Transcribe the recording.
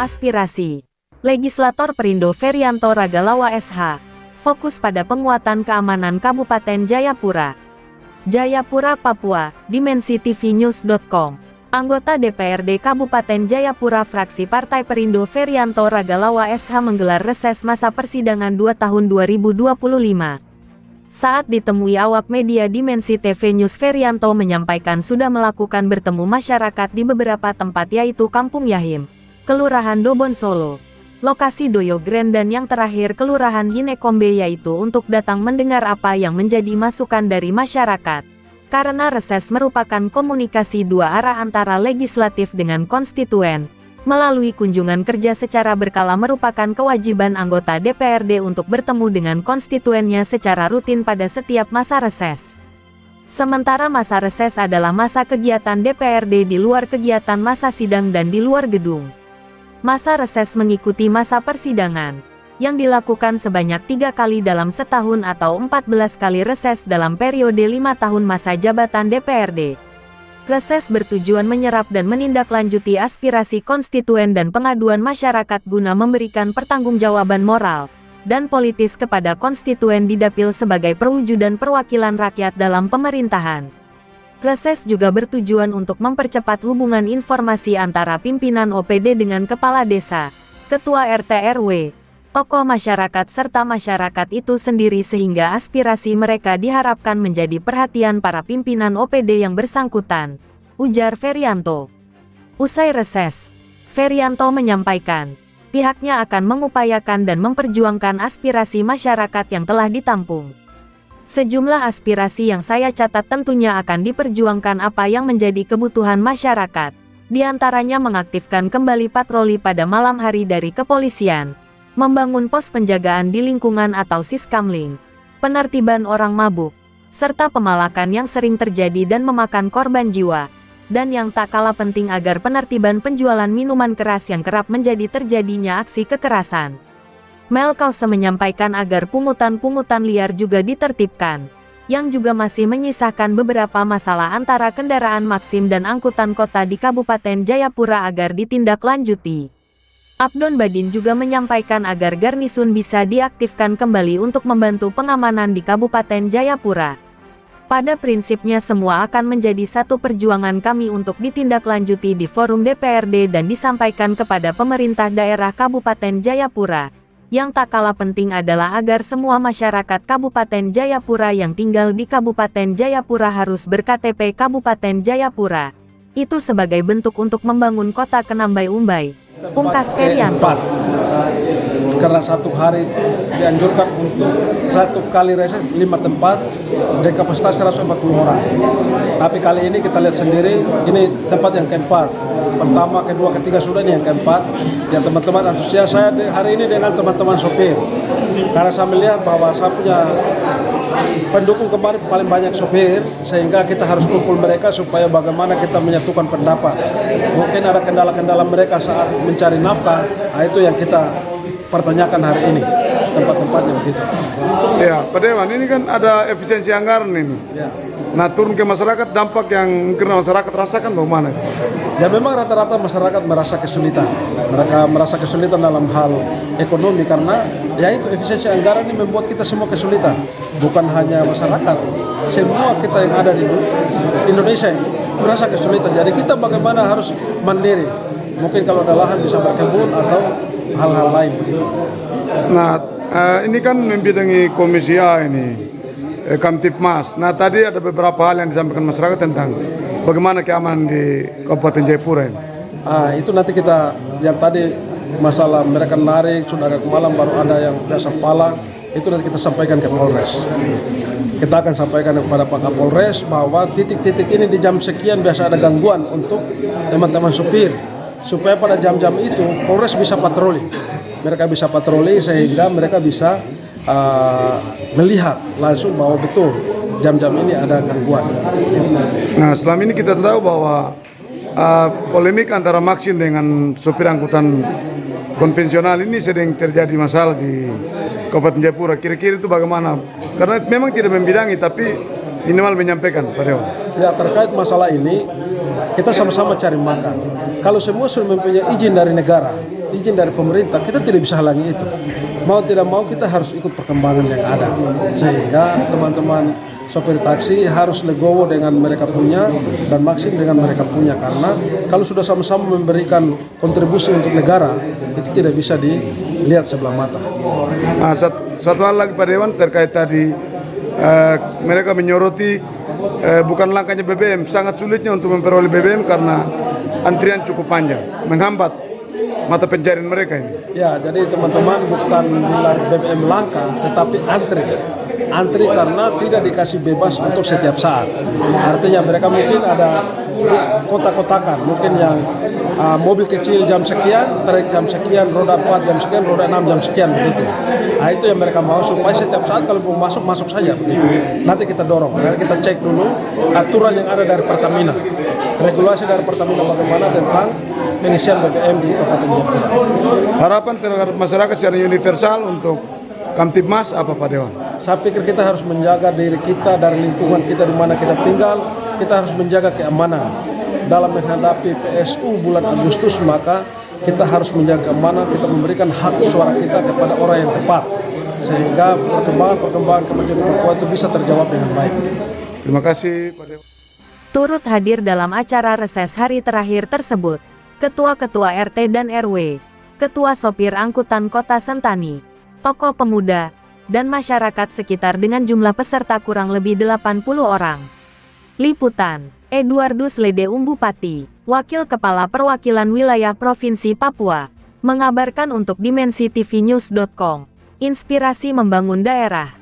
aspirasi. Legislator Perindo Ferianto Ragalawa SH, fokus pada penguatan keamanan Kabupaten Jayapura. Jayapura, Papua, dimensitv-news.com. Anggota DPRD Kabupaten Jayapura fraksi Partai Perindo Ferianto Ragalawa SH menggelar reses masa persidangan 2 tahun 2025. Saat ditemui awak media Dimensi TV News, Ferianto menyampaikan sudah melakukan bertemu masyarakat di beberapa tempat yaitu Kampung Yahim, Kelurahan Dobon Solo, lokasi Doyo Grand dan yang terakhir Kelurahan Hinekombe, yaitu untuk datang mendengar apa yang menjadi masukan dari masyarakat. Karena reses merupakan komunikasi dua arah antara legislatif dengan konstituen, melalui kunjungan kerja secara berkala merupakan kewajiban anggota DPRD untuk bertemu dengan konstituennya secara rutin pada setiap masa reses. Sementara masa reses adalah masa kegiatan DPRD di luar kegiatan masa sidang dan di luar gedung. Masa reses mengikuti masa persidangan, yang dilakukan sebanyak 3 kali dalam setahun atau 14 kali reses dalam periode 5 tahun masa jabatan DPRD. Reses bertujuan menyerap dan menindaklanjuti aspirasi konstituen dan pengaduan masyarakat guna memberikan pertanggungjawaban moral dan politis kepada konstituen di Dapil sebagai perwujudan perwakilan rakyat dalam pemerintahan. Reses juga bertujuan untuk mempercepat hubungan informasi antara pimpinan OPD dengan kepala desa, ketua RT RW, tokoh masyarakat serta masyarakat itu sendiri sehingga aspirasi mereka diharapkan menjadi perhatian para pimpinan OPD yang bersangkutan, ujar Ferianto. Usai reses, Ferianto menyampaikan, pihaknya akan mengupayakan dan memperjuangkan aspirasi masyarakat yang telah ditampung. Sejumlah aspirasi yang saya catat tentunya akan diperjuangkan apa yang menjadi kebutuhan masyarakat, diantaranya mengaktifkan kembali patroli pada malam hari dari kepolisian, membangun pos penjagaan di lingkungan atau siskamling, penertiban orang mabuk, serta pemalakan yang sering terjadi dan memakan korban jiwa, dan yang tak kalah penting agar penertiban penjualan minuman keras yang kerap menjadi terjadinya aksi kekerasan. Melkause menyampaikan agar pungutan-pungutan liar juga ditertibkan, yang juga masih menyisakan beberapa masalah antara kendaraan Maxim dan angkutan kota di Kabupaten Jayapura agar ditindaklanjuti. Abdon Badin juga menyampaikan agar garnisun bisa diaktifkan kembali untuk membantu pengamanan di Kabupaten Jayapura. Pada prinsipnya semua akan menjadi satu perjuangan kami untuk ditindaklanjuti di forum DPRD dan disampaikan kepada pemerintah daerah Kabupaten Jayapura. Yang tak kalah penting adalah agar semua masyarakat Kabupaten Jayapura yang tinggal di Kabupaten Jayapura harus ber-KTP Kabupaten Jayapura. Itu sebagai bentuk untuk membangun kota Kenambai-Umbai, ungkas Ferianto. Karena satu hari itu dianjurkan untuk satu kali reses 5 tempat dengan kapasitas 140 orang. Tapi kali ini kita lihat sendiri, ini tempat yang keempat. Pertama, kedua, ketiga sudah, ini yang keempat. Ya teman-teman antusias saya hari ini dengan teman-teman sopir. Karena saya melihat bahwa saya punya pendukung kemarin paling banyak sopir, sehingga kita harus kumpul mereka supaya bagaimana kita menyatukan pendapat. Mungkin ada kendala-kendala mereka saat mencari nafkah, nah itu yang kita pertanyakan hari ini, tempat-tempatnya begitu. Ya, Pak Dewan, ini kan ada efisiensi anggaran ini. Ya. Nah, turun ke masyarakat, dampak yang kena masyarakat rasakan bagaimana? Ya memang rata-rata masyarakat merasa kesulitan. Mereka merasa kesulitan dalam hal ekonomi karena ya itu efisiensi anggaran ini membuat kita semua kesulitan. Bukan hanya masyarakat, semua kita yang ada di Indonesia ini merasa kesulitan. Jadi kita bagaimana harus mandiri. Mungkin kalau ada lahan bisa berkebun atau hal-hal lain begitu. Nah, ini kan membidangi Komisi A ini, Kamtipmas. Nah, tadi ada beberapa hal yang disampaikan masyarakat tentang bagaimana keamanan di Kabupaten Jayapura ini. Itu nanti kita, yang tadi masalah mereka narik, sudah agak malam baru ada yang biasa pala, itu nanti kita sampaikan ke Polres. Kita akan sampaikan kepada Pak Kapolres bahwa titik-titik ini di jam sekian biasa ada gangguan untuk teman-teman supir. Supaya pada jam-jam itu Polres bisa patroli. Mereka bisa patroli sehingga mereka bisa melihat langsung bahwa betul jam-jam ini ada gangguan. Nah, selama ini kita tahu bahwa polemik antara Maxim dengan sopir angkutan konvensional ini sering terjadi masalah di Kabupaten Jayapura. Kira-kira itu bagaimana? Karena memang tidak membidangi, tapi minimal menyampaikan, Pak Dewan. Ya, terkait masalah ini kita sama-sama cari makan. Kalau semua sudah mempunyai izin dari negara, izin dari pemerintah, kita tidak bisa halangi itu. Mau tidak mau kita harus ikut perkembangan yang ada. Sehingga teman-teman sopir taksi harus legowo dengan mereka punya dan Maxim dengan mereka punya, karena kalau sudah sama-sama memberikan kontribusi untuk negara itu tidak bisa dilihat sebelah mata. Nah, satu hal lagi Pak Dewan terkait tadi mereka menyoroti bukan langkahnya BBM, sangat sulitnya untuk memperoleh BBM karena antrian cukup panjang, menghambat mata pencarian mereka ini. Ya, jadi teman-teman bukan bilang BBM langka, tetapi antri karena tidak dikasih bebas untuk setiap saat. Artinya mereka mungkin ada kotak-kotakan, mungkin yang mobil kecil jam sekian, truk jam sekian, roda 4 jam sekian, roda 6 jam sekian begitu. Nah itu yang mereka mau supaya setiap saat kalau mau masuk saja begitu. Nanti kita dorong, kita cek dulu aturan yang ada dari Pertamina, regulasi dari Pertamina bagaimana tentang pengisian BBM di Kabupaten Jayapura. Harapan terhadap masyarakat secara universal untuk Kamtibmas apa Pak Dewan? Saya pikir kita harus menjaga diri kita dari lingkungan kita di mana kita tinggal. Kita harus menjaga keamanan dalam menghadapi PSU bulan Agustus, maka kita harus menjaga keamanan, kita memberikan hak suara kita kepada orang yang tepat sehingga perkembangan kemajuan Papua itu bisa terjawab dengan baik. Terima kasih Pak Dewan. Turut hadir dalam acara reses hari terakhir tersebut ketua-ketua RT dan RW, ketua sopir angkutan kota Sentani, tokoh pemuda, dan masyarakat sekitar dengan jumlah peserta kurang lebih 80 orang. Liputan, Eduardus Lede Umbupati, Wakil Kepala Perwakilan Wilayah Provinsi Papua, mengabarkan untuk dimensitivinews.com. Inspirasi membangun daerah.